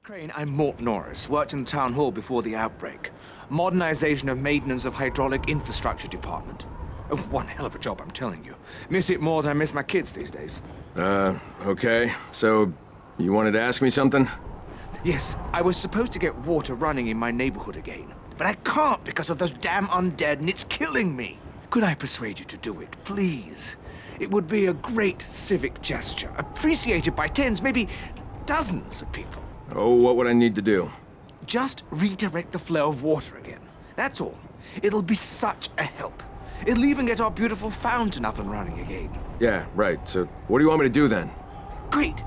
Crane, I'm Mort Norris. Worked in the town hall before the outbreak. Modernization of maintenance of hydraulic infrastructure department. Oh, one hell of a job, I'm telling you. Miss it more than I miss my kids these days. Okay. So, you wanted to ask me something? Yes, I was supposed to get water running in my neighborhood again. But I can't because of those damn undead, and it's killing me. Could I persuade you to do it, please? It would be a great civic gesture, appreciated by tens, maybe dozens of people. Oh, what would I need to do? Just redirect the flow of water again. That's all. It'll be such a help. It'll even get our beautiful fountain up and running again. Yeah, right. So, what do you want me to do then? Great,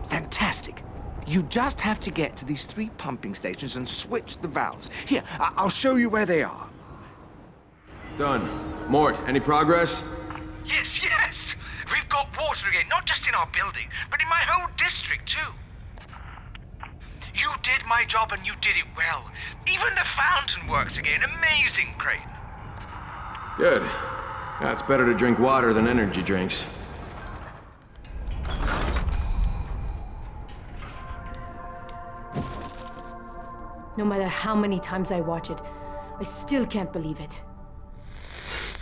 fantastic. You just have to get to these 3 pumping stations and switch the valves. Here, I'll show you where they are. Done. Mort, any progress? Yes. We've got water again, not just in our building, but in my whole district, too. You did my job and you did it well. Even the fountain works again. Amazing, Crane. Good. It's better to drink water than energy drinks. No matter how many times I watch it, I still can't believe it.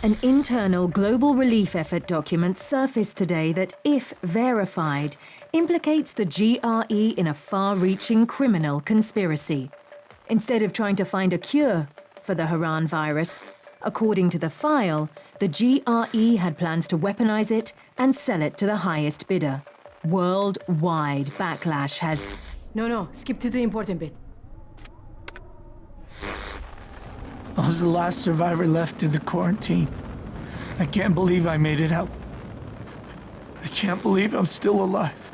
An internal global relief effort document surfaced today that, if verified, implicates the GRE in a far-reaching criminal conspiracy. Instead of trying to find a cure for the Haran virus, according to the file, the GRE had plans to weaponize it and sell it to the highest bidder. Worldwide backlash has... No, skip to the important bit. I was the last survivor left in the quarantine. I can't believe I made it out. I can't believe I'm still alive.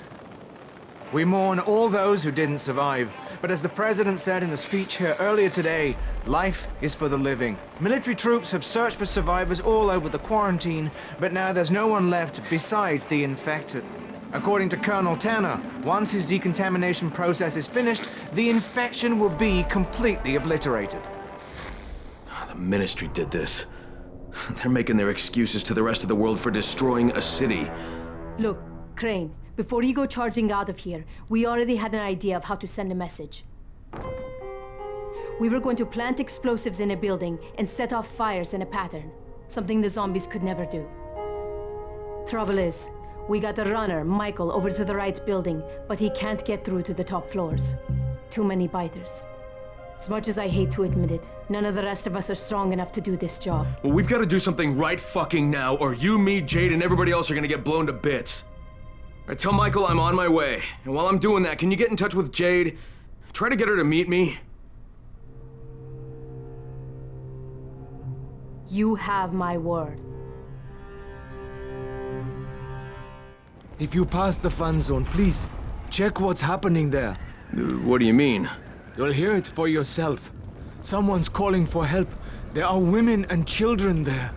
We mourn all those who didn't survive. But as the president said in a speech here earlier today, life is for the living. Military troops have searched for survivors all over the quarantine, but now there's no one left besides the infected. According to Colonel Tanner, once his decontamination process is finished, the infection will be completely obliterated. The Ministry did this. They're making their excuses to the rest of the world for destroying a city. Look, Crane, before you go charging out of here, we already had an idea of how to send a message. We were going to plant explosives in a building and set off fires in a pattern, something the zombies could never do. Trouble is, we got the runner, Michael, over to the right building, but he can't get through to the top floors. Too many biters. As much as I hate to admit it, none of the rest of us are strong enough to do this job. Well, we've got to do something right fucking now, or you, me, Jade, and everybody else are gonna get blown to bits. I tell Michael I'm on my way, and while I'm doing that, can you get in touch with Jade? Try to get her to meet me. You have my word. If you pass the fun zone, please, check what's happening there. What do you mean? You'll hear it for yourself. Someone's calling for help. There are women and children there.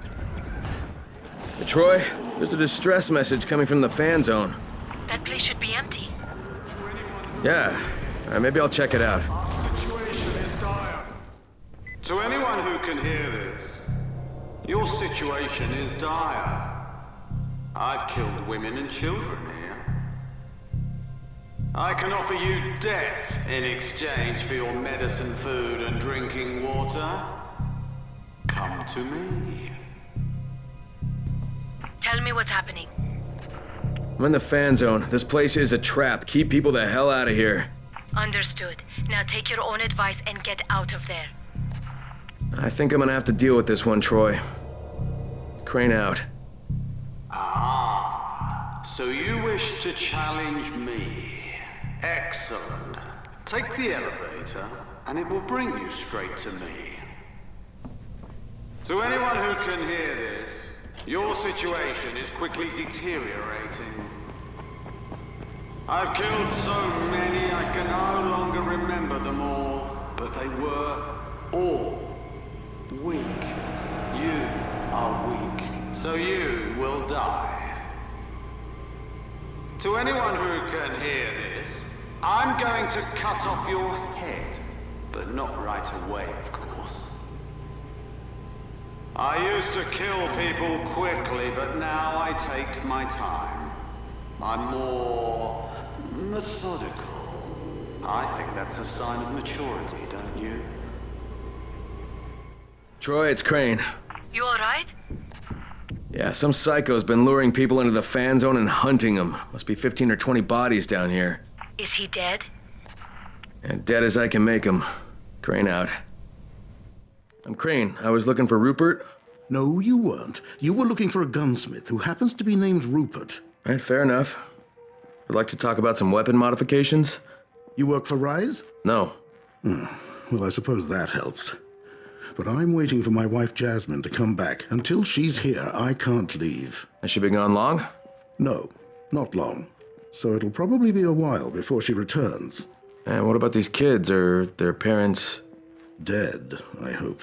Hey, Troy, there's a distress message coming from the fan zone. That place should be empty. Yeah, maybe I'll check it out. Our situation is dire. To anyone who can hear this, your situation is dire. I've killed women and children here. I can offer you death in exchange for your medicine, food, and drinking water. Come to me. Tell me what's happening. I'm in the fan zone. This place is a trap. Keep people the hell out of here. Understood. Now take your own advice and get out of there. I think I'm gonna have to deal with this one, Troy. Crane out. Ah, so you wish to challenge me. Excellent. Take the elevator, and it will bring you straight to me. To anyone who can hear this, your situation is quickly deteriorating. I've killed so many I can no longer remember them all, but they were all weak. You are weak, so you will die. To anyone who can hear this, I'm going to cut off your head, but not right away, of course. I used to kill people quickly, but now I take my time. I'm more methodical. I think that's a sign of maturity, don't you? Troy, it's Crane. You alright? Yeah, some psycho's been luring people into the fan zone and hunting them. Must be 15 or 20 bodies down here. Is he dead? And dead as I can make them. Crane out. I'm Crane. I was looking for Rupert. No, you weren't. You were looking for a gunsmith who happens to be named Rupert. Right, fair enough. Would like to talk about some weapon modifications? You work for Rise? No. Well, I suppose that helps. But I'm waiting for my wife Jasmine to come back. Until she's here, I can't leave. Has she been gone long? No, not long. So it'll probably be a while before she returns. And what about these kids? Are their parents... Dead, I hope.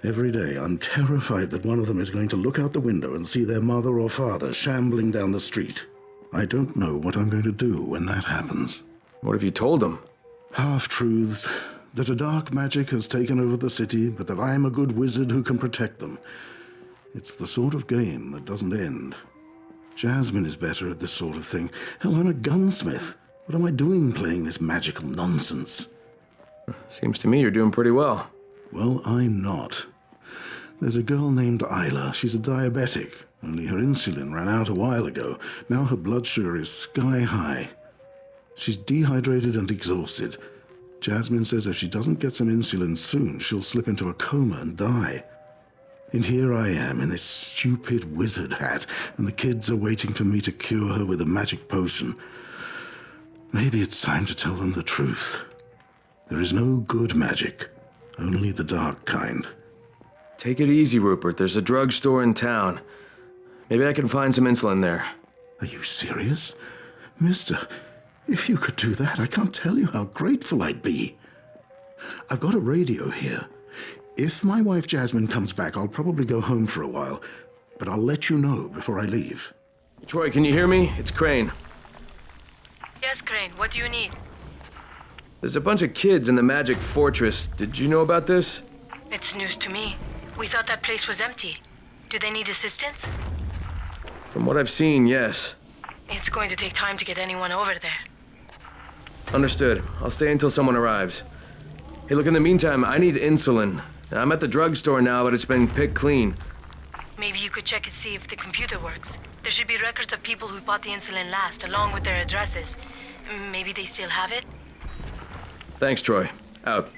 Every day, I'm terrified that one of them is going to look out the window and see their mother or father shambling down the street. I don't know what I'm going to do when that happens. What have you told them? Half-truths. That a dark magic has taken over the city, but that I'm a good wizard who can protect them. It's the sort of game that doesn't end. Jasmine is better at this sort of thing. Hell, I'm a gunsmith. What am I doing playing this magical nonsense? Seems to me you're doing pretty well. Well, I'm not. There's a girl named Isla. She's a diabetic. Only her insulin ran out a while ago. Now her blood sugar is sky high. She's dehydrated and exhausted. Jasmine says if she doesn't get some insulin soon, she'll slip into a coma and die. And here I am in this stupid wizard hat, and the kids are waiting for me to cure her with a magic potion. Maybe it's time to tell them the truth. There is no good magic, only the dark kind. Take it easy, Rupert. There's a drugstore in town. Maybe I can find some insulin there. Are you serious? Mister, if you could do that, I can't tell you how grateful I'd be. I've got a radio here. If my wife Jasmine comes back, I'll probably go home for a while, but I'll let you know before I leave. Troy, can you hear me? It's Crane. Yes, Crane. What do you need? There's a bunch of kids in the Magic Fortress. Did you know about this? It's news to me. We thought that place was empty. Do they need assistance? From what I've seen, yes. It's going to take time to get anyone over there. Understood. I'll stay until someone arrives. Hey, look, in the meantime, I need insulin. I'm at the drugstore now, but it's been picked clean. Maybe you could check and see if the computer works. There should be records of people who bought the insulin last, along with their addresses. Maybe they still have it? Thanks, Troy. Out.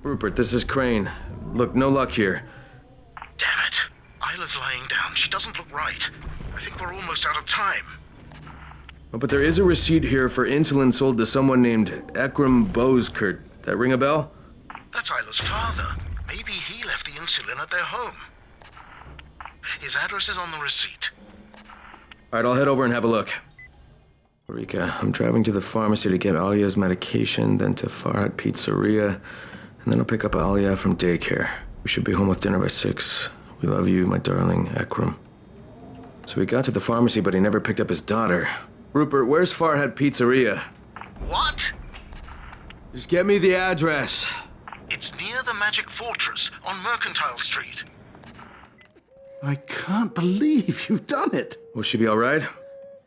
Rupert, this is Crane. Look, no luck here. Damn it. Isla's lying down. She doesn't look right. I think we're almost out of time. Oh, but there is a receipt here for insulin sold to someone named Ekram Boskert. That ring a bell? That's Isla's father. Maybe he left the insulin at their home. His address is on the receipt. All right, I'll head over and have a look. Rika, I'm driving to the pharmacy to get Alia's medication, then to Farhat Pizzeria, and then I'll pick up Alia from daycare. We should be home with dinner by 6. We love you, my darling Ekram. So we got to the pharmacy, but he never picked up his daughter. Rupert, where's Farhat Pizzeria? What? Just get me the address. It's near the Magic Fortress on Mercantile Street. I can't believe you've done it. Will she be all right?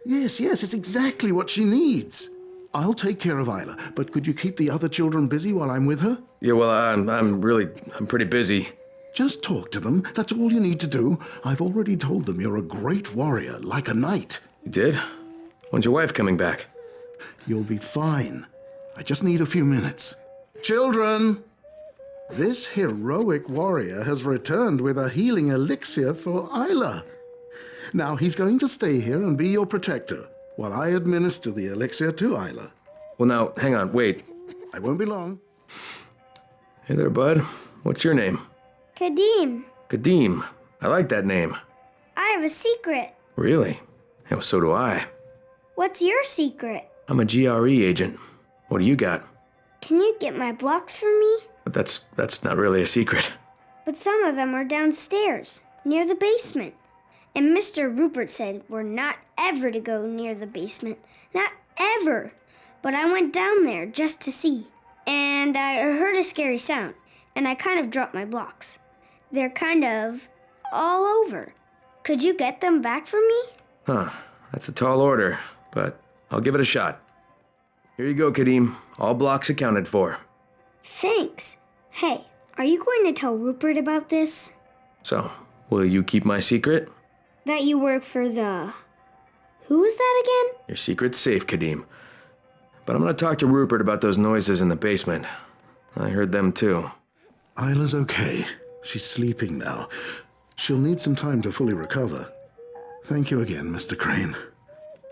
Yes, it's exactly what she needs. I'll take care of Isla, but could you keep the other children busy while I'm with her? Yeah, well, I'm pretty busy. Just talk to them. That's all you need to do. I've already told them you're a great warrior, like a knight. You did? When's your wife coming back? You'll be fine. I just need a few minutes. Children! This heroic warrior has returned with a healing elixir for Isla. Now he's going to stay here and be your protector, while I administer the elixir to Isla. Well, now, hang on, wait. I won't be long. Hey there, bud. What's your name? Kadeem, Kadeem. I like that name. I have a secret. Really? Hey, well, so do I. What's your secret? I'm a GRE agent. What do you got? Can you get my blocks for me? But that's not really a secret. But some of them are downstairs, near the basement. And Mr. Rupert said we're not ever to go near the basement. Not ever. But I went down there just to see. And I heard a scary sound, and I kind of dropped my blocks. They're kind of all over. Could you get them back for me? Huh. That's a tall order, but I'll give it a shot. Here you go, Kadim. All blocks accounted for. Thanks. Hey, are you going to tell Rupert about this? So, will you keep my secret? That you work for the... Who is that again? Your secret's safe, Kadim. But I'm gonna talk to Rupert about those noises in the basement. I heard them too. Isla's okay. She's sleeping now. She'll need some time to fully recover. Thank you again, Mr. Crane.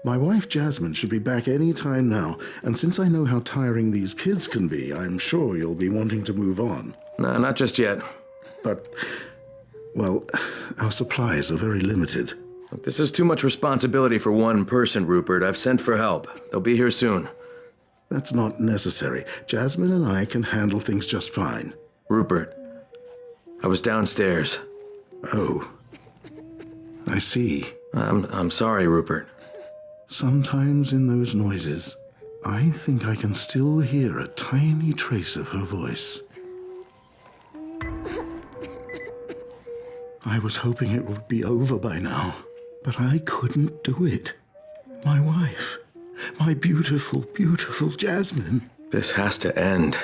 My wife Jasmine should be back any time now, and since I know how tiring these kids can be, I'm sure you'll be wanting to move on. Nah, not just yet. But, well, our supplies are very limited. Look, this is too much responsibility for one person, Rupert. I've sent for help. They'll be here soon. That's not necessary. Jasmine and I can handle things just fine. Rupert, I was downstairs. Oh, I see. I'm sorry, Rupert. Sometimes in those noises, I think I can still hear a tiny trace of her voice. I was hoping it would be over by now, but I couldn't do it. My wife, my beautiful, beautiful Jasmine. This has to end.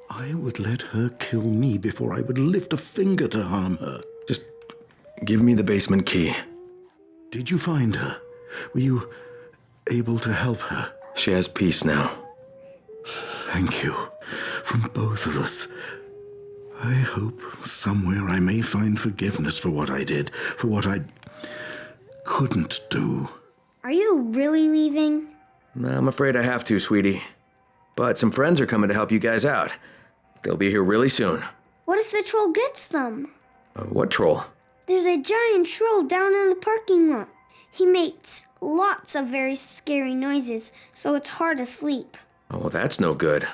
I would let her kill me before I would lift a finger to harm her. Just give me the basement key. Did you find her? Were you able to help her? She has peace now. Thank you. From both of us. I hope somewhere I may find forgiveness for what I did, for what I couldn't do. Are you really leaving? I'm afraid I have to, sweetie. But some friends are coming to help you guys out. They'll be here really soon. What if the troll gets them? What troll? There's a giant troll down in the parking lot. He makes lots of very scary noises, so it's hard to sleep. Oh, well, that's no good.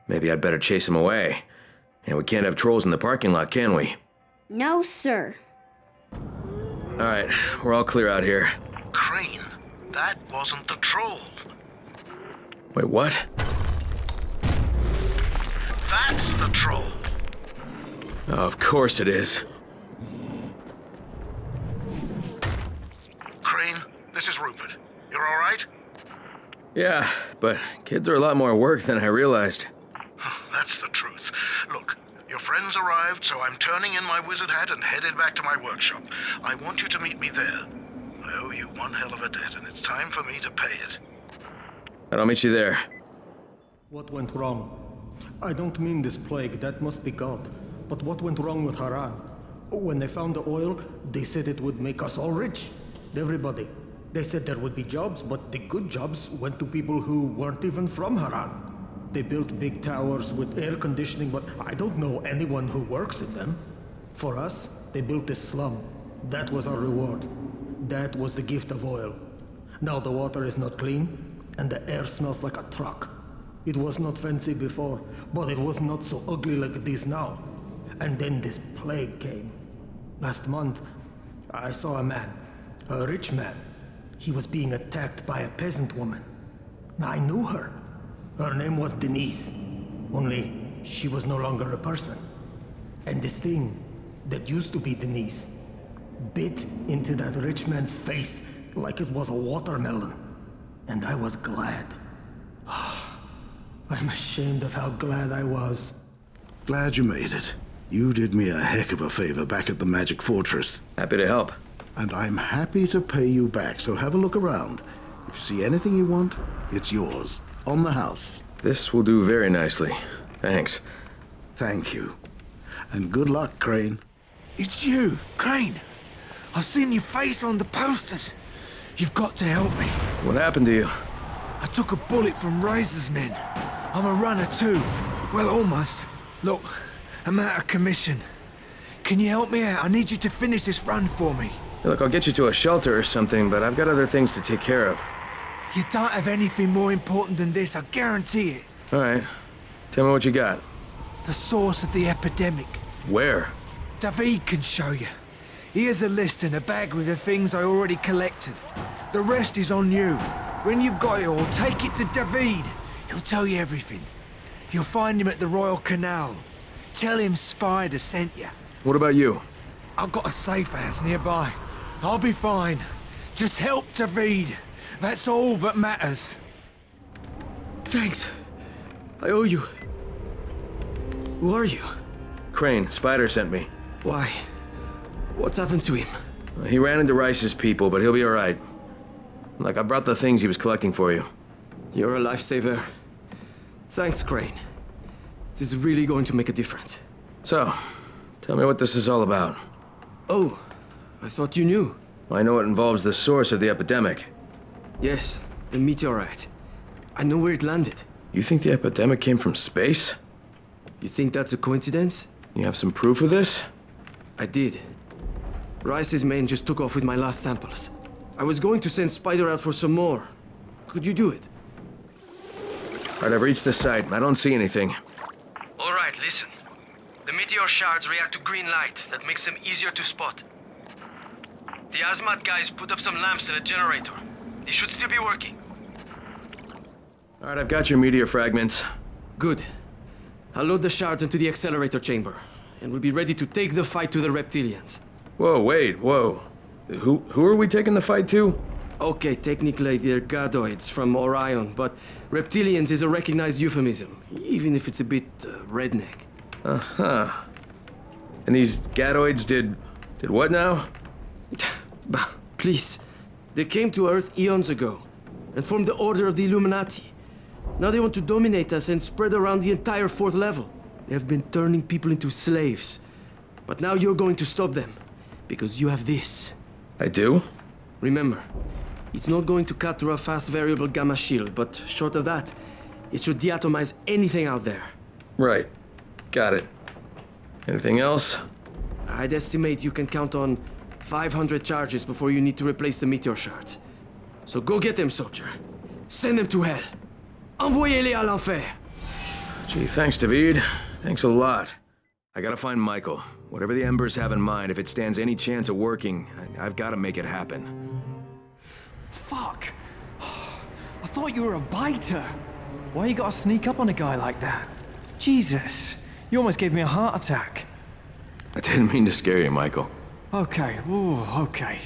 Maybe I'd better chase him away. And we can't have trolls in the parking lot, can we? No, sir. All right, we're all clear out here. Crane, that wasn't the troll. Wait, what? That's the troll. Oh, of course it is. Crane, this is Rupert. You're all right? Yeah, but kids are a lot more work than I realized. That's the truth. Look, your friends arrived, so I'm turning in my wizard hat and headed back to my workshop. I want you to meet me there. I owe you one hell of a debt, and it's time for me to pay it. I'll meet you there. What went wrong? I don't mean this plague, that must be God. But what went wrong with Haran? When they found the oil, they said it would make us all rich. Everybody. They said there would be jobs, but the good jobs went to people who weren't even from Haran. They built big towers with air conditioning, but I don't know anyone who works in them. For us, they built this slum. That was our reward. That was the gift of oil. Now the water is not clean, and the air smells like a truck. It was not fancy before, but it was not so ugly like it is now. And then this plague came. Last month, I saw a man, a rich man. He was being attacked by a peasant woman. I knew her. Her name was Denise. Only she was no longer a person. And this thing that used to be Denise bit into that rich man's face like it was a watermelon. And I was glad. I'm ashamed of how glad I was. Glad you made it. You did me a heck of a favor back at the Magic Fortress. Happy to help. And I'm happy to pay you back, so have a look around. If you see anything you want, it's yours. On the house. This will do very nicely. Thanks. Thank you. And good luck, Crane. It's you, Crane. I've seen your face on the posters. You've got to help me. What happened to you? I took a bullet from Razor's men. I'm a runner too. Well, almost. Look, I'm out of commission. Can you help me out? I need you to finish this run for me. Hey, look, I'll get you to a shelter or something, but I've got other things to take care of. You don't have anything more important than this, I guarantee it. All right. Tell me what you got. The source of the epidemic. Where? David can show you. Here's a list and a bag with the things I already collected. The rest is on you. When you've got it all, take it to David. He'll tell you everything. You'll find him at the Royal Canal. Tell him Spider sent you. What about you? I've got a safe house nearby. I'll be fine. Just help David. That's all that matters. Thanks. I owe you. Who are you? Crane, Spider sent me. Why? What's happened to him? He ran into Rice's people, but he'll be alright. Like, I brought the things he was collecting for you. You're a lifesaver. Thanks, Crane. This is really going to make a difference. So, tell me what this is all about. Oh, I thought you knew. I know it involves the source of the epidemic. Yes, the meteorite. I know where it landed. You think the epidemic came from space? You think that's a coincidence? You have some proof of this? I did. Rice's men just took off with my last samples. I was going to send Spider out for some more. Could you do it? Alright, I've reached the site. I don't see anything. All right, listen. The meteor shards react to green light. That makes them easier to spot. The Asmat guys put up some lamps and a generator. They should still be working. Alright, I've got your meteor fragments. Good. I'll load the shards into the accelerator chamber, and we'll be ready to take the fight to the reptilians. Whoa, wait, whoa. Who are we taking the fight to? Okay, technically they're Gadoids from Orion, but reptilians is a recognized euphemism, even if it's a bit redneck. Uh-huh. And these Gadoids did what now? Please. They came to Earth eons ago, and formed the Order of the Illuminati. Now they want to dominate us and spread around the entire 4th level. They have been turning people into slaves. But now you're going to stop them, because you have this. I do? Remember, it's not going to cut through a fast variable gamma shield, but short of that, it should deatomize anything out there. Right. Got it. Anything else? I'd estimate you can count on 500 charges before you need to replace the meteor shards. So go get them, soldier. Send them to hell. Envoyez-les à l'enfer. Gee, thanks, David. Thanks a lot. I gotta find Michael. Whatever the Embers have in mind, if it stands any chance of working, I've gotta make it happen. Fuck. I thought you were a biter. Why you gotta sneak up on a guy like that? Jesus. You almost gave me a heart attack. I didn't mean to scare you, Michael. Okay, ooh, okay.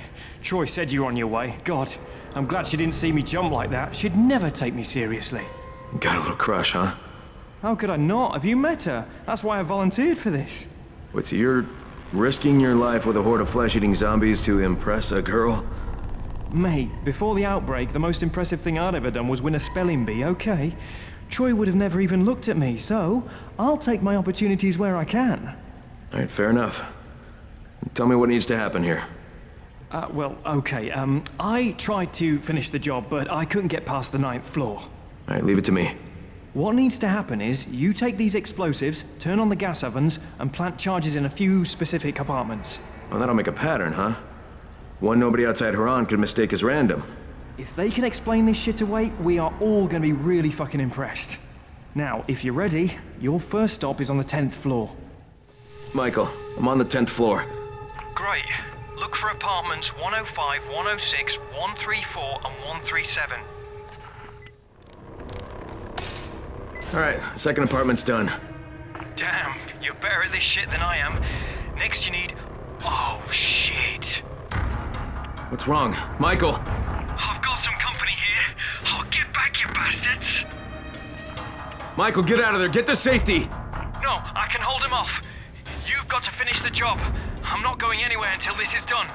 Troy said you were on your way. God, I'm glad she didn't see me jump like that. She'd never take me seriously. Got a little crush, huh? How could I not? Have you met her? That's why I volunteered for this. What's you're risking your life with a horde of flesh-eating zombies to impress a girl? Mate, before the outbreak, the most impressive thing I'd ever done was win a spelling bee, okay? Troy would have never even looked at me, so I'll take my opportunities where I can. All right, fair enough. Tell me what needs to happen here. Well, okay, I tried to finish the job, but I couldn't get past the 9th floor. All right, leave it to me. What needs to happen is, you take these explosives, turn on the gas ovens, and plant charges in a few specific compartments. Well, that'll make a pattern, huh? One nobody outside Haran could mistake as random. If they can explain this shit away, we are all gonna be really fucking impressed. Now, if you're ready, your first stop is on the 10th floor. Michael, I'm on the 10th floor. Great. Look for apartments 105, 106, 134, and 137. All right, second apartment's done. Damn, you're better at this shit than I am. Next you need... Oh, shit. What's wrong? Michael! I've got some company here. I'll get back, you bastards. Michael, get out of there! Get to safety! No, I can hold him off. You've got to finish the job. I'm not going anywhere until this is done.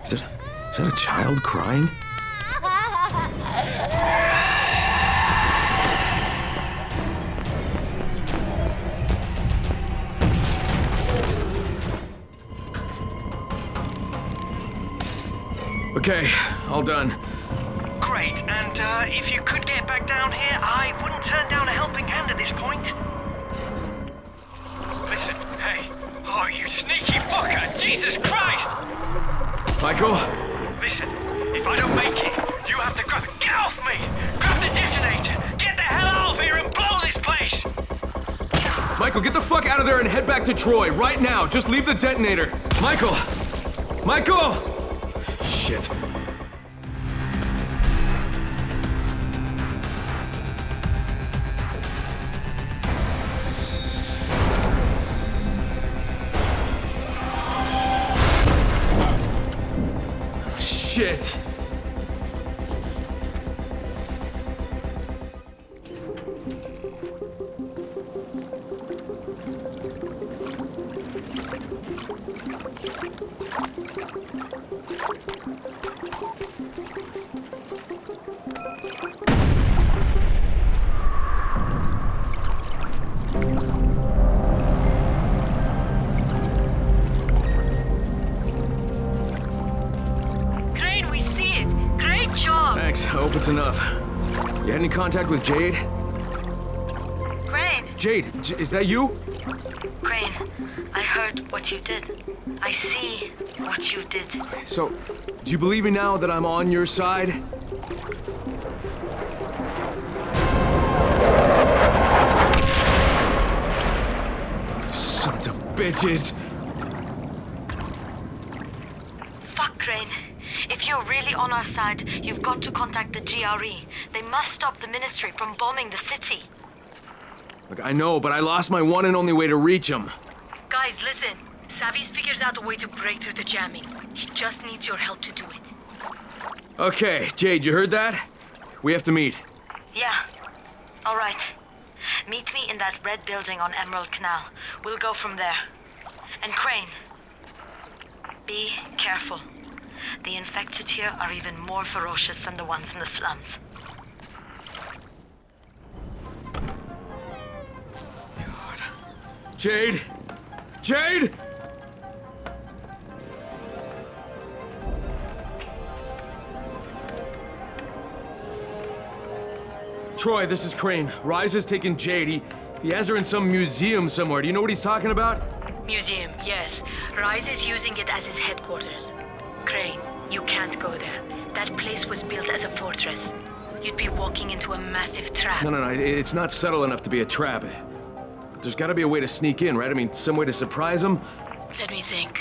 Is that a child crying? Okay, all done. Great, and if you could get back down here, I wouldn't turn down a helping hand at this point. Listen, hey. Oh, you sneaky fucker! Jesus Christ! Michael? Listen, if I don't make it, you have to grab it. Get off me! Grab the detonator! Get the hell out of here and blow this place! Michael, get the fuck out of there and head back to Troy, right now! Just leave the detonator! Michael! Michael! Shit. Shit! Thanks. I hope it's enough. You had any contact with Jade? Crane! Jade, is that you? Crane, I heard what you did. I see what you did. So, do you believe me now that I'm on your side? Sons of bitches! Fuck, Crane. If you're really on our side, you've got to contact the GRE. They must stop the Ministry from bombing the city. Look, I know, but I lost my one and only way to reach him. Guys, listen. Savvy's figured out a way to break through the jamming. He just needs your help to do it. Okay, Jade, you heard that? We have to meet. Yeah. All right. Meet me in that red building on Emerald Canal. We'll go from there. And Crane, be careful. The infected here are even more ferocious than the ones in the slums. God. Jade! Jade! Troy, this is Crane. Rise has taken Jade. He has her in some museum somewhere. Do you know what he's talking about? Museum, yes. Rise is using it as his headquarters. Crane, you can't go there. That place was built as a fortress. You'd be walking into a massive trap. No, it's not subtle enough to be a trap. But there's gotta be a way to sneak in, right? I mean, some way to surprise him? Let me think.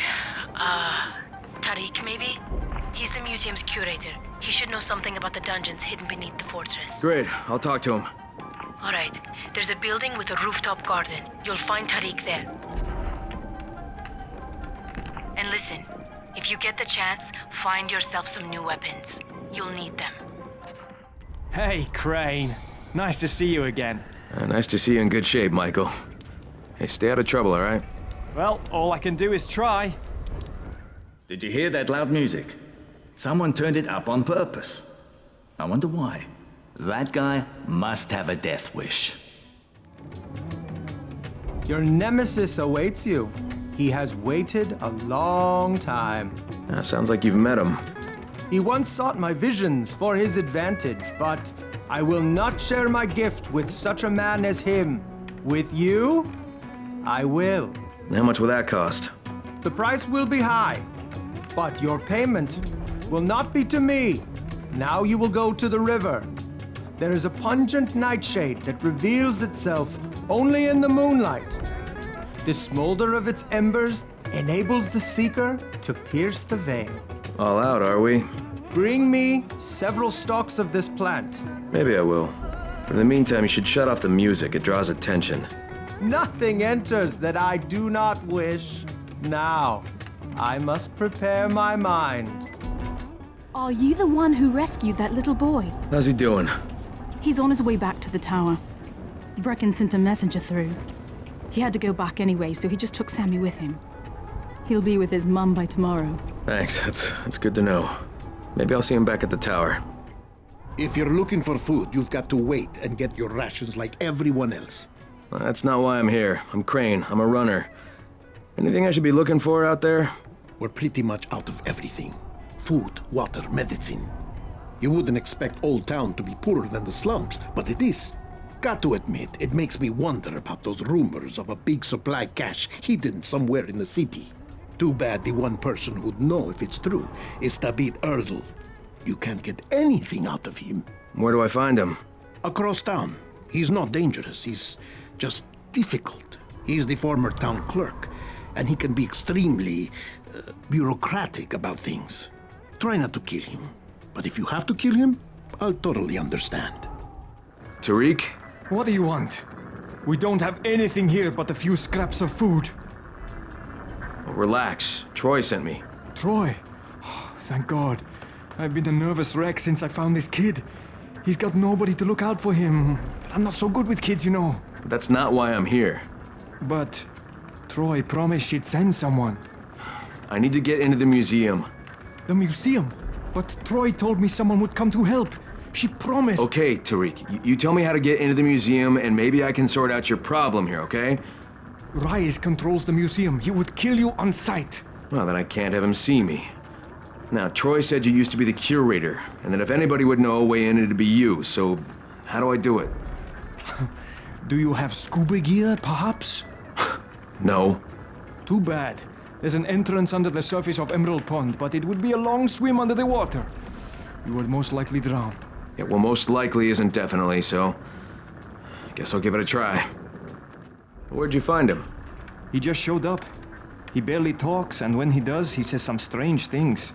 Tariq, maybe? He's the museum's curator. He should know something about the dungeons hidden beneath the fortress. Great, I'll talk to him. All right. There's a building with a rooftop garden. You'll find Tariq there. And listen, if you get the chance, find yourself some new weapons. You'll need them. Hey, Crane. Nice to see you again. Nice to see you in good shape, Michael. Hey, stay out of trouble, all right? Well, all I can do is try. Did you hear that loud music? Someone turned it up on purpose. I wonder why. That guy must have a death wish. Your nemesis awaits you. He has waited a long time. Sounds like you've met him. He once sought my visions for his advantage, but I will not share my gift with such a man as him. With you, I will. How much will that cost? The price will be high, but your payment will not be to me. Now you will go to the river. There is a pungent nightshade that reveals itself only in the moonlight. The smolder of its embers enables the seeker to pierce the veil. All out, are we? Bring me several stalks of this plant. Maybe I will. But in the meantime, you should shut off the music. It draws attention. Nothing enters that I do not wish. Now, I must prepare my mind. Are you the one who rescued that little boy? How's he doing? He's on his way back to the tower. Brecken sent a messenger through. He had to go back anyway, so he just took Sammy with him. He'll be with his mum by tomorrow. Thanks, that's good to know. Maybe I'll see him back at the tower. If you're looking for food, you've got to wait and get your rations like everyone else. Well, that's not why I'm here. I'm Crane. I'm a runner. Anything I should be looking for out there? We're pretty much out of everything. Food, water, medicine. You wouldn't expect Old Town to be poorer than the slums, but it is. Got to admit, it makes me wonder about those rumors of a big supply cache hidden somewhere in the city. Too bad the one person who'd know if it's true is Tabit Erdl. You can't get anything out of him. Where do I find him? Across town. He's not dangerous, he's just difficult. He's the former town clerk, and he can be extremely bureaucratic about things. Try not to kill him. But if you have to kill him, I'll totally understand. Tariq? What do you want? We don't have anything here but a few scraps of food. Well, relax. Troy sent me. Troy? Oh, thank God. I've been a nervous wreck since I found this kid. He's got nobody to look out for him. But I'm not so good with kids, you know. That's not why I'm here. But Troy promised she'd send someone. I need to get into the museum. The museum? But Troy told me someone would come to help. She promised. Okay, Tariq. You tell me how to get into the museum, and maybe I can sort out your problem here, okay? Rise controls the museum. He would kill you on sight. Well, then I can't have him see me. Now, Troy said you used to be the curator, and that if anybody would know a way in, it'd be you, so how do I do it? Do you have scuba gear, perhaps? No. Too bad. There's an entrance under the surface of Emerald Pond, but it would be a long swim under the water. You would most likely drown. Yeah, well, most likely isn't definitely, so I guess I'll give it a try. Where'd you find him? He just showed up. He barely talks, and when he does, he says some strange things.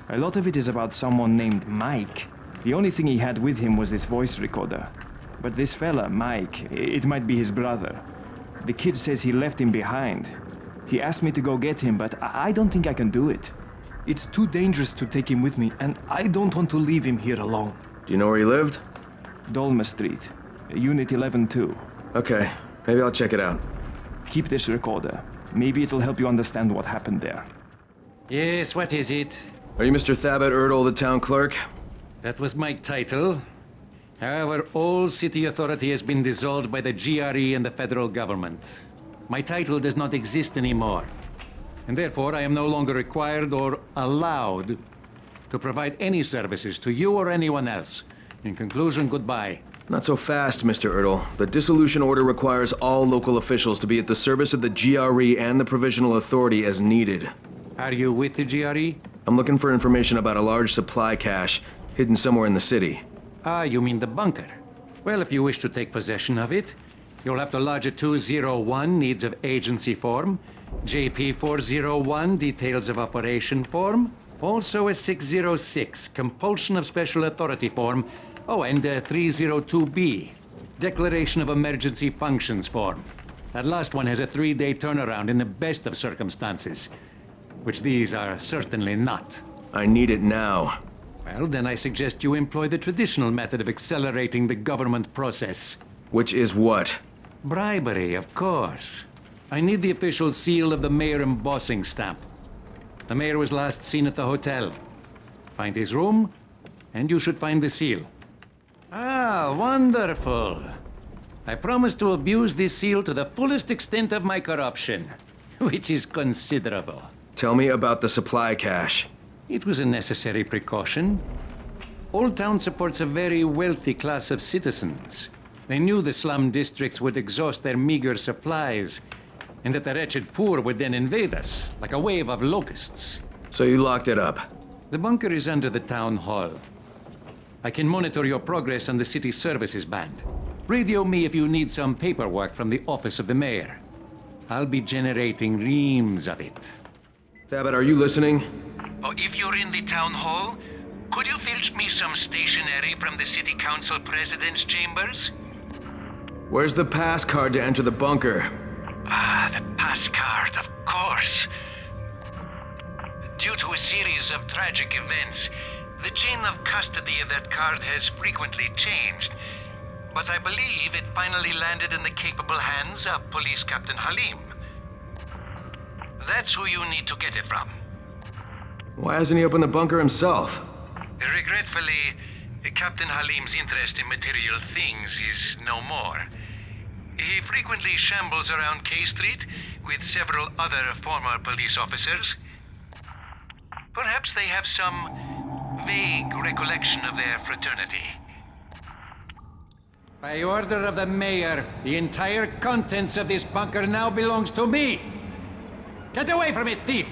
A lot of it is about someone named Mike. The only thing he had with him was this voice recorder. But this fella, Mike, it might be his brother. The kid says he left him behind. He asked me to go get him, but I don't think I can do it. It's too dangerous to take him with me, and I don't want to leave him here alone. Do you know where he lived? Dolma Street, Unit 11-2. Okay, maybe I'll check it out. Keep this recorder. Maybe it'll help you understand what happened there. Yes, what is it? Are you Mr. Thabit Erdl, the town clerk? That was my title. However, all city authority has been dissolved by the GRE and the federal government. My title does not exist anymore. And therefore, I am no longer required or allowed to provide any services to you or anyone else. In conclusion, goodbye. Not so fast, Mr. Erdl. The dissolution order requires all local officials to be at the service of the GRE and the Provisional Authority as needed. Are you with the GRE? I'm looking for information about a large supply cache hidden somewhere in the city. Ah, you mean the bunker? Well, if you wish to take possession of it, you'll have to lodge a 201 Needs of Agency form, JP 401 Details of Operation form, also a 606 Compulsion of Special Authority form, oh, and a 302B Declaration of Emergency Functions form. That last one has a 3-day turnaround in the best of circumstances, which these are certainly not. I need it now. Well, then I suggest you employ the traditional method of accelerating the government process. Which is what? Bribery, of course. I need the official seal of the mayor embossing stamp. The mayor was last seen at the hotel. Find his room, and you should find the seal. Ah, wonderful. I promise to abuse this seal to the fullest extent of my corruption, which is considerable. Tell me about the supply cache. It was a necessary precaution. Old Town supports a very wealthy class of citizens. They knew the slum districts would exhaust their meager supplies, and that the wretched poor would then invade us, like a wave of locusts. So you locked it up? The bunker is under the town hall. I can monitor your progress on the city services band. Radio me if you need some paperwork from the office of the mayor. I'll be generating reams of it. Thabit, are you listening? Oh, if you're in the town hall, could you filch me some stationery from the city council president's chambers? Where's the pass card to enter the bunker? Ah, the pass card, of course. Due to a series of tragic events, the chain of custody of that card has frequently changed. But I believe it finally landed in the capable hands of Police Captain Halim. That's who you need to get it from. Why hasn't he opened the bunker himself? Regretfully, Captain Halim's interest in material things is no more. He frequently shambles around K Street with several other former police officers. Perhaps they have some vague recollection of their fraternity. By order of the mayor, the entire contents of this bunker now belongs to me. Get away from it, thief!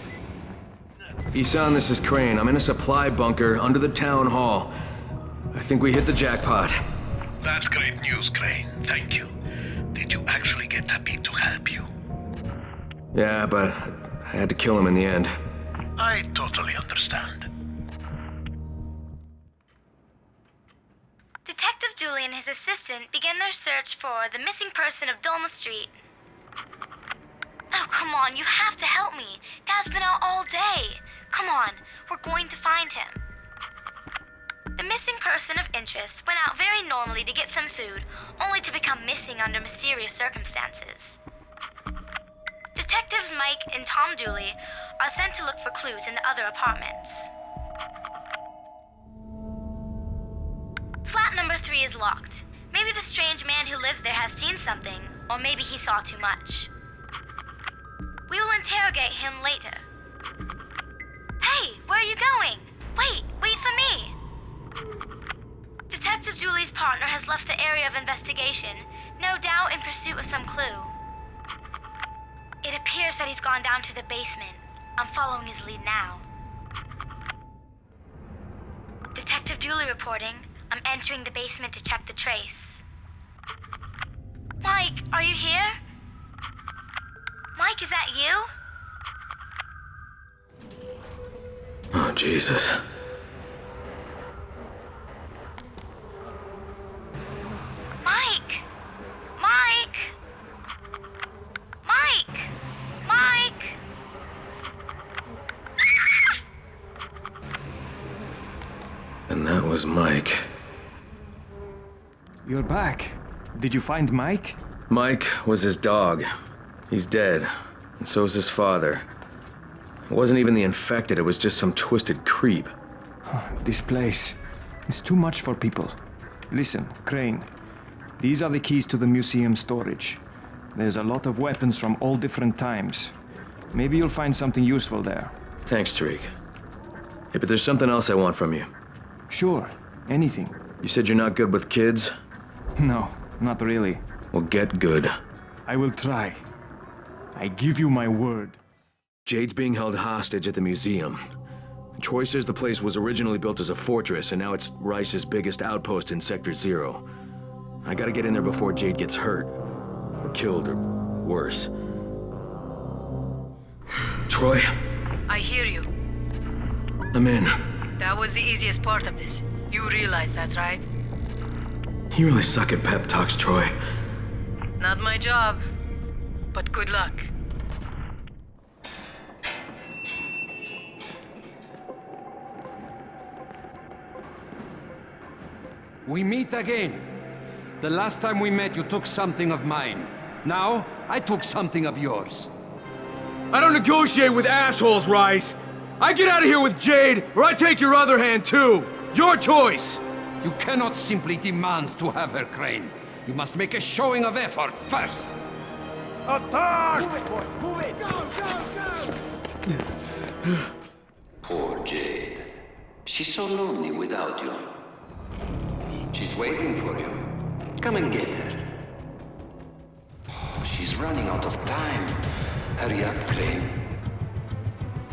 Isan, this is Crane. I'm in a supply bunker under the town hall. I think we hit the jackpot. That's great news, Crane. Thank you. Did you actually get Thabit to help you? Yeah, but I had to kill him in the end. I totally understand. Detective Julie and his assistant began their search for the missing person of Dolma Street. Oh, come on, you have to help me. Dad's been out all day. Come on, we're going to find him. The missing person of interest went out very normally to get some food, only to become missing under mysterious circumstances. Detectives Mike and Tom Dooley are sent to look for clues in the other apartments. Flat number 3 is locked. Maybe the strange man who lives there has seen something, or maybe he saw too much. We will interrogate him later. Hey, where Where are you going? Wait for me! Detective Julie's partner has left the area of investigation, no doubt in pursuit of some clue. It appears that he's gone down to the basement. I'm following his lead now. Detective Julie reporting. I'm entering the basement to check the trace. Mike, are you here? Mike, is that you? Oh, Jesus. Mike! Mike! Mike! Mike! And that was Mike. You're back. Did you find Mike? Mike was his dog. He's dead. And so is his father. It wasn't even the infected, it was just some twisted creep. This place is too much for people. Listen, Crane. These are the keys to the museum storage. There's a lot of weapons from all different times. Maybe you'll find something useful there. Thanks, Tariq. Hey, but there's something else I want from you. Sure, anything. You said you're not good with kids? No, not really. Well, get good. I will try. I give you my word. Jade's being held hostage at the museum. Troy says the place was originally built as a fortress, and now it's Rice's biggest outpost in Sector 0. I gotta get in there before Jade gets hurt. Or killed, or worse. Troy? I hear you. I'm in. That was the easiest part of this. You realize that, right? You really suck at pep talks, Troy. Not my job. But good luck. We meet again. The last time we met, you took something of mine. Now, I took something of yours. I don't negotiate with assholes, Rice! I get out of here with Jade, or I take your other hand too! Your choice! You cannot simply demand to have her, Crane. You must make a showing of effort first. Attack! Move it, boys, move it! Go! Poor Jade. She's so lonely without you. She's waiting for you. Come and get her. Oh, she's running out of time. Hurry up, Crane.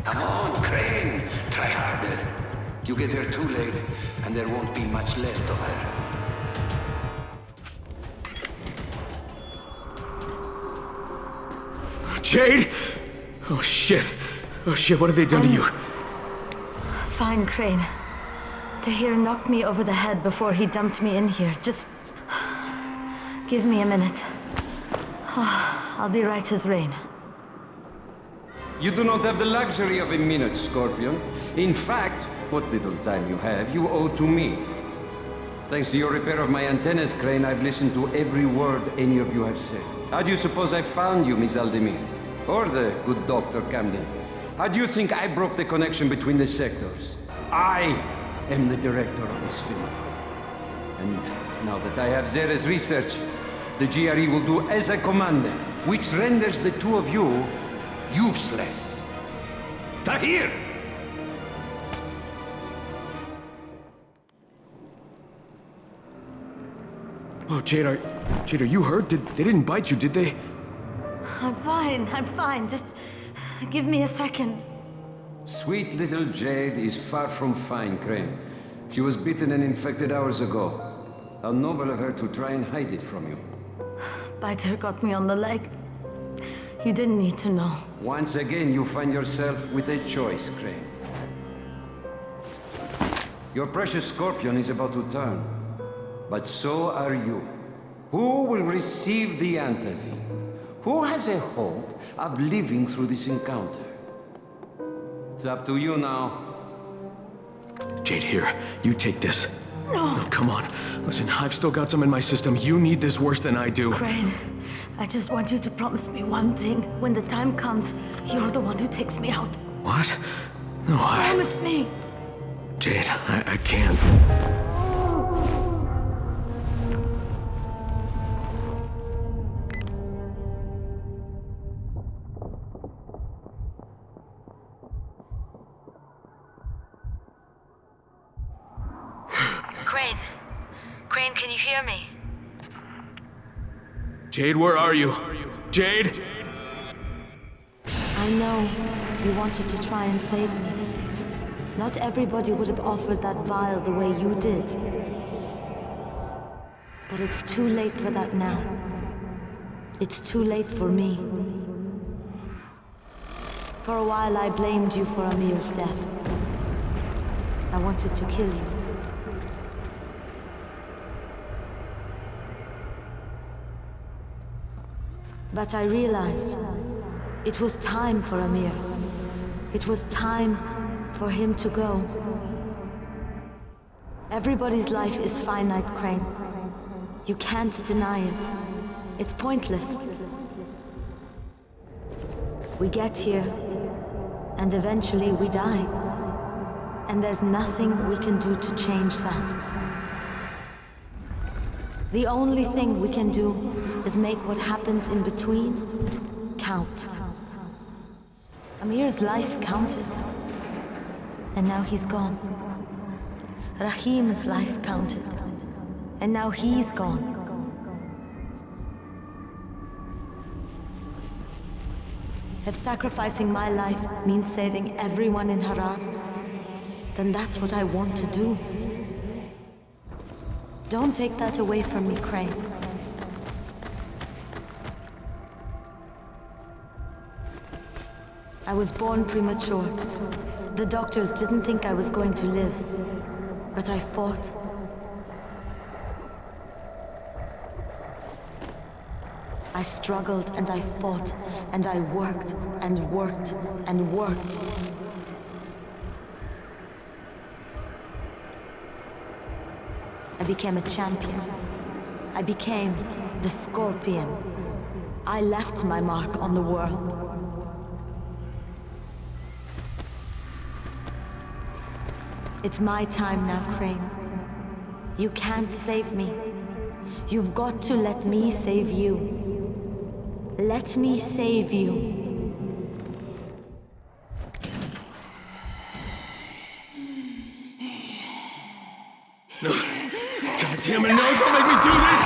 Come on, Crane! Try harder. You get her too late, and there won't be much left of her. Jade? Oh shit. Oh shit, what have they done to you? Fine, Crane. Tahir knocked me over the head before he dumped me in here. Just give me a minute. I'll be right as rain. You do not have the luxury of a minute, Scorpion. In fact, what little time you have, you owe to me. Thanks to your repair of my antennas, Crane, I've listened to every word any of you have said. How do you suppose I found you, Miss Aldemir? Or the good Dr. Camden? How do you think I broke the connection between the sectors? I am the director of this film. And now that I have Zere's research, the GRE will do as I command them, which renders the two of you useless. Tahir! Oh, Jade, are you hurt? They didn't bite you, did they? I'm fine. Just give me a second. Sweet little Jade is far from fine, Crane. She was bitten and infected hours ago. How noble of her to try and hide it from you. Biter got me on the leg. You didn't need to know. Once again, you find yourself with a choice, Crane. Your precious Scorpion is about to turn. But so are you. Who will receive the antazine? Who has a hope of living through this encounter? It's up to you now. Jade, here. You take this. No. No, come on. Listen, I've still got some in my system. You need this worse than I do. Crane, I just want you to promise me one thing. When the time comes, you're the one who takes me out. What? No, Promise me. Jade, I can't. Crane, can you hear me? Jade, where are you? Jade? I know you wanted to try and save me. Not everybody would have offered that vial the way you did. But it's too late for that now. It's too late for me. For a while I blamed you for Amir's death. I wanted to kill you. But I realized it was time for Amir. It was time for him to go. Everybody's life is finite, Crane. You can't deny it. It's pointless. We get here, and eventually we die. And there's nothing we can do to change that. The only thing we can do is make what happens in between count. Amir's life counted, and now he's gone. Rahim's life counted, and now he's gone. If sacrificing my life means saving everyone in Harran, then that's what I want to do. Don't take that away from me, Crane. I was born premature. The doctors didn't think I was going to live, but I fought. I struggled and I fought, and I worked and worked and worked. I became a champion. I became the Scorpion. I left my mark on the world. It's my time now, Crane. You can't save me. You've got to let me save you. Let me save you. No. God damn it, no! Don't make me do this!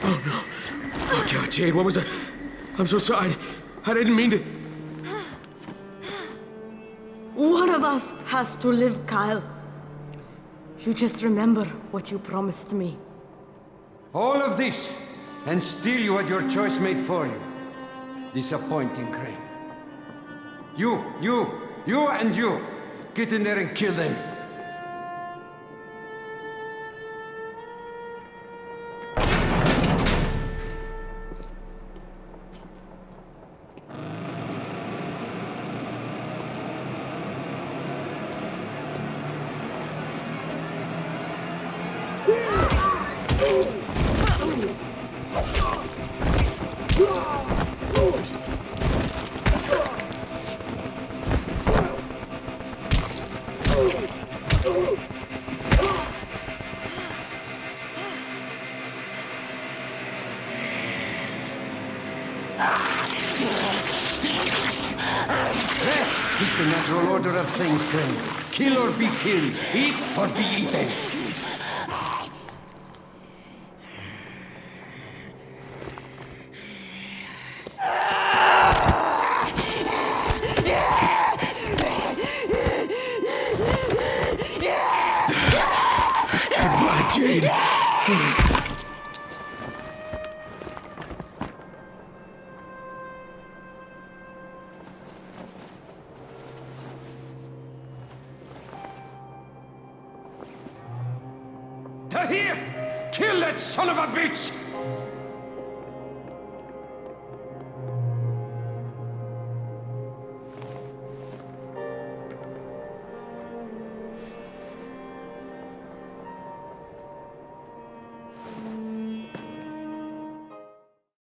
Oh no. Oh God, Jade, what was that? I'm so sorry. I didn't mean to. One of us has to live, Kyle. You just remember what you promised me. All of this, and still you had your choice made for you. Disappointing, Crane. You, and you. Get in there and kill them. That is the natural order of things, Crane. Kill or be killed. Eat or be eaten. Goodbye, Jade. Tahir! Kill that son of a bitch!